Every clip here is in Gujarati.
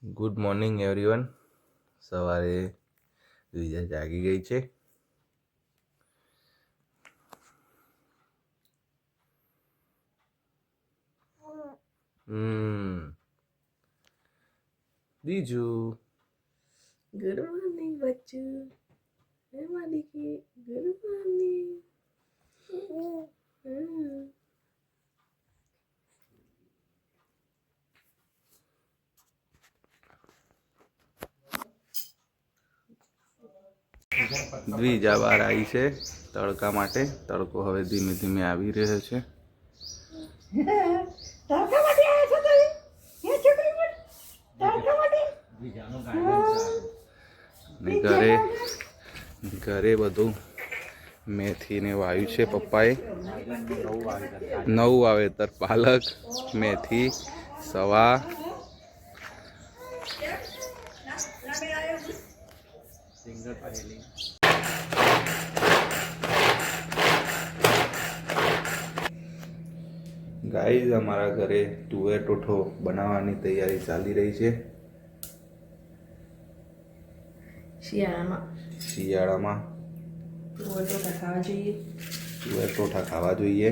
Good morning everyone. સવારે વિજય જાગી ગઈ છે. બીજું ગુડ મોર્નિંગ બચ્ચું. હે માલિકી ગુડ મોર્નિંગ. દ્વિજા બહાર આવી છે તડકા માટે. તડકો હવે ધીમે ધીમે આવી રહ્યો છે. ઘરે ઘરે બધું મેથી ને વાવ્યું છે પપ્પાએ. નવું વાવેતર પાલક, મેથી, સવા, ગાઈઝ અમારા ઘરે તુવેર ટોઠો બનાવવાની તૈયારી ચાલી રહી છે. શિયાળામાં તુવેર ટોઠા ખાવા જોઈએ.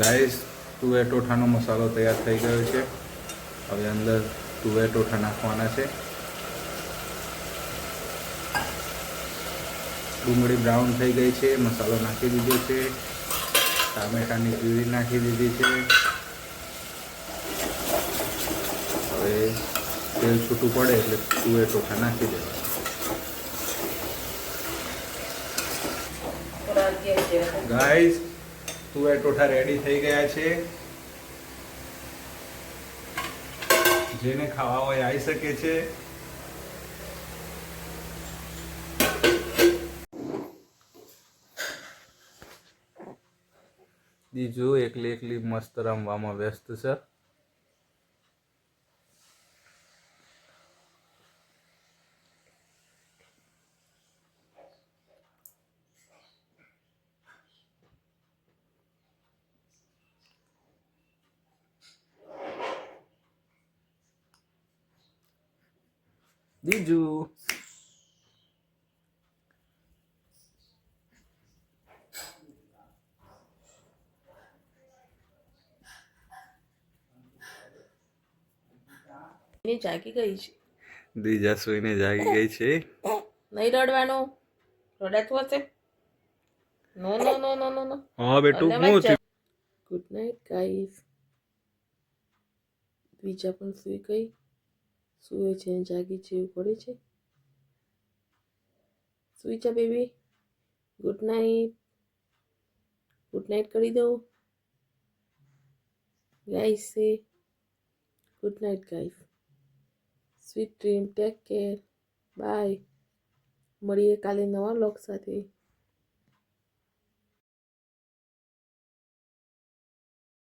ગાઈસ તુવેર ટોઠાનો મસાલો તૈયાર થઈ ગયો છે. હવે અંદર તુવેર ટોઠા નાખવાના છે. ડુંગળી બ્રાઉન થઈ ગઈ છે. મસાલો નાખી દીધો છે. ટામેટાની પ્યુરી નાખી દીધી છે. હવે તેલ છૂટું પડે એટલે તુવેર ટોઠા નાખી દેવા. ગાઈસ તુવેર ટોઠા રેડી થઈ ગયા છે. જેને ખાવા હોય આવી શકે છે. બીજું એકલી એકલી મસ્ત રમવામાં વ્યસ્ત છે. બીજું જાગી ગઈ છે. દીજા સુઈને જાગી ગઈ છે. નહીં રડવાનું. રડાતું હશે. નો નો નો નો નો નો. હા બેટું હું ગુડ નાઇટ ગાઈસ. બીજા પણ સુઈ ગઈ. સુએ છે જાગી છે એવું પડે છે. સુઈ જા baby. Good night. Good night કરી દો guys. Say good night guys. Sweet dream. Take care. Bye. મળીએ કાલે નવા લોક સાથે.